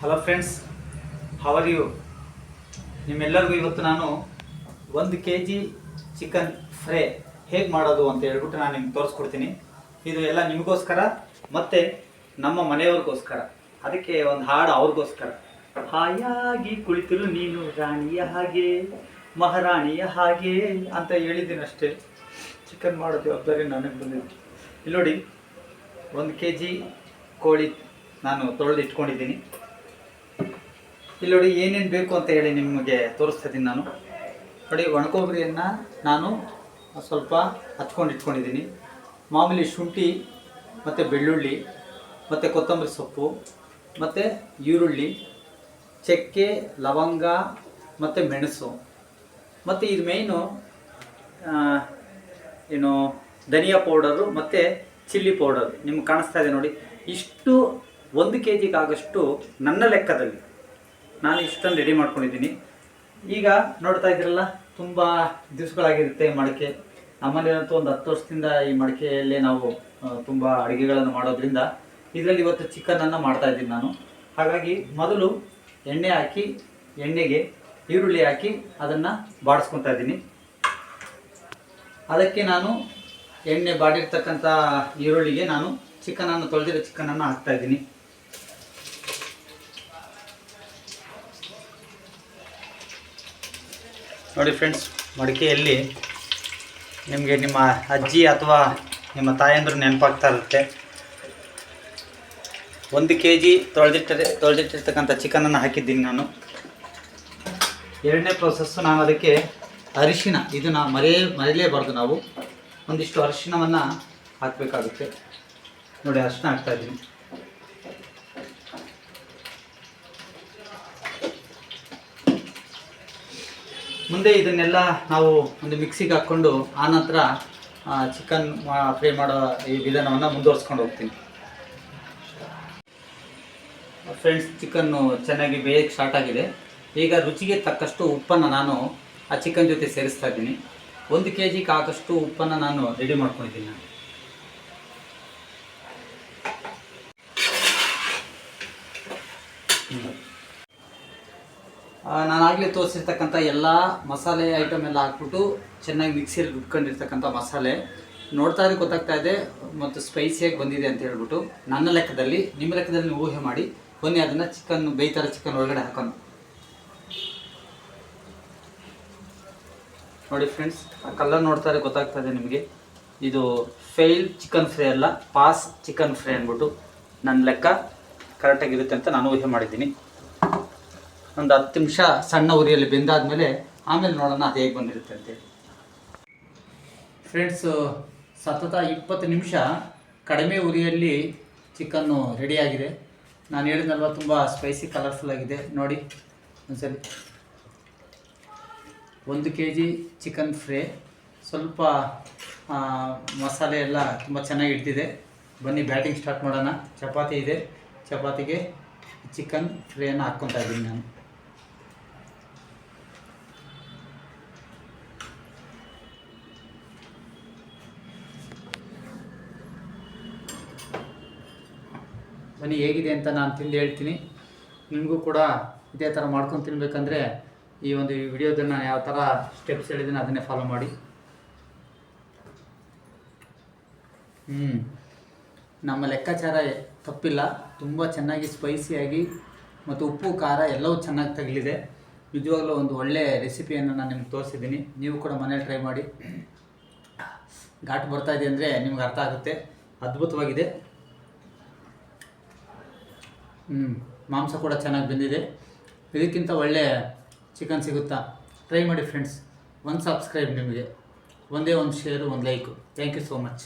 Hello friends, how are you? ನಿಮ್ಮೆಲ್ಲರಿಗೂ ಇವತ್ತು ನಾನು 1 kg ಚಿಕನ್ ಫ್ರೈ ಹೇಗೆ ಮಾಡೋದು ಅಂತ ಹೇಳ್ಬಿಟ್ಟು ನಾನು ನಿಮ್ಗೆ ತೋರಿಸ್ಕೊಡ್ತೀನಿ. ಇದು ಎಲ್ಲ ನಿಮಗೋಸ್ಕರ ಮತ್ತು ನಮ್ಮ ಮನೆಯವ್ರಿಗೋಸ್ಕರ. ಅದಕ್ಕೆ ಒಂದು ಹಾಡು ಅವ್ರಿಗೋಸ್ಕರ. ಹಾಯಾಗಿ ಕುಳಿತಿರು ನೀನು ರಾಣಿಯ ಹಾಗೆ, ಮಹಾರಾಣಿಯ ಹಾಗೆ ಅಂತ ಹೇಳಿದ್ದೀನಿ ಅಷ್ಟೇ. ಚಿಕನ್ ಮಾಡೋದು ಜವಾಬ್ದಾರಿ ನನಗೆ ಬಂದಿದೆ. ಇಲ್ಲಿ ನೋಡಿ, 1 kg ಕೋಳಿ ನಾನು ತೊಳೆದು ಇಟ್ಕೊಂಡಿದ್ದೀನಿ. ಇಲ್ಲಿ ನೋಡಿ ಏನೇನು ಬೇಕು ಅಂತ ಹೇಳಿ ನಿಮಗೆ ತೋರಿಸ್ತಾ ಇದ್ದೀನಿ ನಾನು. ನೋಡಿ, ಒಣಕೊಬ್ಬರಿಯನ್ನು ನಾನು ಸ್ವಲ್ಪ ಹಚ್ಕೊಂಡು ಇಟ್ಕೊಂಡಿದ್ದೀನಿ. ಮಾಮೂಲಿ ಶುಂಠಿ ಮತ್ತು ಬೆಳ್ಳುಳ್ಳಿ ಮತ್ತು ಕೊತ್ತಂಬರಿ ಸೊಪ್ಪು ಮತ್ತು ಈರುಳ್ಳಿ, ಚಕ್ಕೆ, ಲವಂಗ ಮತ್ತು ಮೆಣಸು ಮತ್ತು ಇದು ಮೇಯ್ನು ಏನು ಧನಿಯಾ ಪೌಡರು ಮತ್ತು ಚಿಲ್ಲಿ ಪೌಡರ್ ನಿಮ್ಗೆ ಕಾಣಿಸ್ತಾ ಇದೆ ನೋಡಿ. ಇಷ್ಟು 1 kg ಆಗೋಷ್ಟು ನನ್ನ ಲೆಕ್ಕದಲ್ಲಿ ನಾನು ಇಷ್ಟೊಂದು ರೆಡಿ ಮಾಡ್ಕೊಂಡಿದ್ದೀನಿ. ಈಗ ನೋಡ್ತಾ ಇದ್ದೀರಲ್ಲ, ತುಂಬ ದಿವಸಗಳಾಗಿರುತ್ತೆ ಮಡಿಕೆ. ನಮ್ಮಲ್ಲಿರಂತೂ ಒಂದು 10 ವರ್ಷದಿಂದ ಈ ಮಡಿಕೆಯಲ್ಲೇ ನಾವು ತುಂಬ ಅಡುಗೆಗಳನ್ನು ಮಾಡೋದ್ರಿಂದ ಇದರಲ್ಲಿ ಇವತ್ತು ಚಿಕನನ್ನು ಮಾಡ್ತಾ ಇದ್ದೀನಿ ನಾನು. ಹಾಗಾಗಿ ಮೊದಲು ಎಣ್ಣೆ ಹಾಕಿ, ಎಣ್ಣೆಗೆ ಈರುಳ್ಳಿ ಹಾಕಿ ಅದನ್ನು ಬಾಡಿಸ್ಕೊತಾ ಇದ್ದೀನಿ. ಅದಕ್ಕೆ ನಾನು ಎಣ್ಣೆ ಬಾಡಿರ್ತಕ್ಕಂಥ ಈರುಳ್ಳಿಗೆ ನಾನು ಚಿಕನನ್ನು ತೊಳೆದಿರೋ ಚಿಕನನ್ನು ಹಾಕ್ತಾ ಇದ್ದೀನಿ. ನೋಡಿ ಫ್ರೆಂಡ್ಸ್, ಮಡಿಕೆಯಲ್ಲಿ ನಿಮಗೆ ನಿಮ್ಮ ಅಜ್ಜಿ ಅಥವಾ ನಿಮ್ಮ ತಾಯಂದ್ರು ನೆನಪಾಗ್ತಾ ಇರುತ್ತೆ. 1 kg ತೊಳೆದಿಟ್ಟಿರ್ತಕ್ಕಂಥ ಚಿಕನನ್ನು ಹಾಕಿದ್ದೀನಿ ನಾನು. ಎರಡನೇ ಪ್ರೋಸೆಸ್ಸು, ನಾನು ಅದಕ್ಕೆ ಅರಿಶಿನ, ಇದನ್ನು ಮರೆಯಲೇಬಾರ್ದು. ನಾವು ಒಂದಿಷ್ಟು ಅರಿಶಿನವನ್ನು ಹಾಕಬೇಕಾಗುತ್ತೆ. ನೋಡಿ, ಅರಿಶಿನ ಹಾಕ್ತಾಯಿದ್ದೀನಿ. ಮುಂದೆ ಇದನ್ನೆಲ್ಲ ನಾವು ಒಂದು ಮಿಕ್ಸಿಗೆ ಹಾಕ್ಕೊಂಡು ಆನಂತರ ಚಿಕನ್ ಫ್ರೈ ಮಾಡೋ ಈ ವಿಧಾನವನ್ನು ಮುಂದುವರಿಸ್ಕೊಂಡು ಹೋಗ್ತೀನಿ. ಫ್ರೆಂಡ್ಸ್, ಚಿಕನ್ನು ಚೆನ್ನಾಗಿ ಬೇಯಕ್ಕೆ ಸ್ಟಾರ್ಟ್ ಆಗಿದೆ. ಈಗ ರುಚಿಗೆ ತಕ್ಕಷ್ಟು ಉಪ್ಪನ್ನು ನಾನು ಆ ಚಿಕನ್ ಜೊತೆ ಸೇರಿಸ್ತಾ ಇದ್ದೀನಿ. 1 kg ಆಗೋಷ್ಟು ಉಪ್ಪನ್ನು ನಾನು ರೆಡಿ ಮಾಡ್ಕೊಂಡಿದ್ದೀನಿ. ನಾನು ಆಗಲೇ ತೋರಿಸಿರ್ತಕ್ಕಂಥ ಎಲ್ಲ ಮಸಾಲೆ ಐಟಮ್ ಎಲ್ಲ ಹಾಕ್ಬಿಟ್ಟು ಚೆನ್ನಾಗಿ ಮಿಕ್ಸಿಯಲ್ಲಿ ರುಬ್ಕೊಂಡಿರ್ತಕ್ಕಂಥ ಮಸಾಲೆ ನೋಡ್ತಾ ಇದ್ರೆ ಗೊತ್ತಾಗ್ತಾ ಇದೆ ಮತ್ತು ಸ್ಪೈಸಿಯಾಗಿ ಬಂದಿದೆ ಅಂತ ಹೇಳ್ಬಿಟ್ಟು. ನನ್ನ ಲೆಕ್ಕದಲ್ಲಿ, ನಿಮ್ಮ ಲೆಕ್ಕದಲ್ಲಿ ನೀವು ಊಹೆ ಮಾಡಿ ಬನ್ನಿ. ಅದನ್ನು ಚಿಕನ್ ಬೇಯ್ತಾರ ಚಿಕನ್ ಒಳಗಡೆ ಹಾಕೋಣ. ನೋಡಿ ಫ್ರೆಂಡ್ಸ್, ಆ ಕಲರ್ ನೋಡ್ತಾ ಇದ್ರೆ ಗೊತ್ತಾಗ್ತಾ ಇದೆ ನಿಮಗೆ. ಇದು ಫೇಲ್ ಚಿಕನ್ ಫ್ರೈ ಅಲ್ಲ, ಪಾಸ್ ಚಿಕನ್ ಫ್ರೈ ಅಂದ್ಬಿಟ್ಟು ನನ್ನ ಲೆಕ್ಕ ಕರೆಕ್ಟಾಗಿರುತ್ತೆ ಅಂತ ನಾನು ಊಹೆ ಮಾಡಿದ್ದೀನಿ. ಒಂದು 10 ನಿಮಿಷ ಸಣ್ಣ ಉರಿಯಲ್ಲಿ ಬೆಂದಾದಮೇಲೆ ಆಮೇಲೆ ನೋಡೋಣ ಅದು ಹೇಗೆ ಬಂದಿರುತ್ತೆ ಅಂತೇಳಿ. ಫ್ರೆಂಡ್ಸ್, ಸತತ 20 ನಿಮಿಷ ಕಡಿಮೆ ಉರಿಯಲ್ಲಿ ಚಿಕನ್ನು ರೆಡಿಯಾಗಿದೆ. ನಾನು ಹೇಳಿದ್ನಲ್ವ, ತುಂಬ ಸ್ಪೈಸಿ ಕಲರ್ಫುಲ್ ಆಗಿದೆ. ನೋಡಿ ಒಂದ್ಸರಿ. 1 kg ಚಿಕನ್ ಫ್ರೈ, ಸ್ವಲ್ಪ ಮಸಾಲೆ ಎಲ್ಲ ತುಂಬ ಚೆನ್ನಾಗಿ ಹಿಡ್ದಿದೆ. ಬನ್ನಿ ಬ್ಯಾಟಿಂಗ್ ಸ್ಟಾರ್ಟ್ ಮಾಡೋಣ. ಚಪಾತಿ ಇದೆ, ಚಪಾತಿಗೆ ಚಿಕನ್ ಫ್ರೈಯನ್ನು ಹಾಕ್ಕೊತಾ ಇದ್ದೀನಿ ನಾನು. ಬನ್ನಿ, ಹೇಗಿದೆ ಅಂತ ನಾನು ತಿಂದು ಹೇಳ್ತೀನಿ. ನಿಮಗೂ ಕೂಡ ಇದೇ ಥರ ಮಾಡ್ಕೊಂಡು ತಿನ್ನಬೇಕಂದ್ರೆ ಈ ಒಂದು ವಿಡಿಯೋದನ್ನು ಯಾವ ಥರ ಸ್ಟೆಪ್ಸ್ ಹೇಳಿದ್ದೀನಿ ಅದನ್ನೇ ಫಾಲೋ ಮಾಡಿ. ನಮ್ಮ ಲೆಕ್ಕಾಚಾರ ತಪ್ಪಿಲ್ಲ. ತುಂಬ ಚೆನ್ನಾಗಿ ಸ್ಪೈಸಿಯಾಗಿ ಮತ್ತು ಉಪ್ಪು ಖಾರ ಎಲ್ಲವೂ ಚೆನ್ನಾಗಿ ತಗಲಿದೆ. ನಿಜವಾಗ್ಲೂ ಒಂದು ಒಳ್ಳೆಯ ರೆಸಿಪಿಯನ್ನು ನಾನು ನಿಮ್ಗೆ ತೋರಿಸಿದ್ದೀನಿ. ನೀವು ಕೂಡ ಮನೇಲಿ ಟ್ರೈ ಮಾಡಿ. ಘಾಟ್ ಬರ್ತಾಯಿದೆ ಅಂದರೆ ನಿಮ್ಗೆ ಅರ್ಥ ಆಗುತ್ತೆ. ಅದ್ಭುತವಾಗಿದೆ. ಮಾಂಸ ಕೂಡ ಚೆನ್ನಾಗಿ ಬಂದಿದೆ. ಇದಕ್ಕಿಂತ ಒಳ್ಳೆ ಚಿಕನ್ ಸಿಗುತ್ತಾ? ಟ್ರೈ ಮಾಡಿ ಫ್ರೆಂಡ್ಸ್. 1 ಸಬ್ಸ್ಕ್ರೈಬ್ ನಿಮಗೆ, ಒಂದೇ 1 share, 1 like. Thank you so much.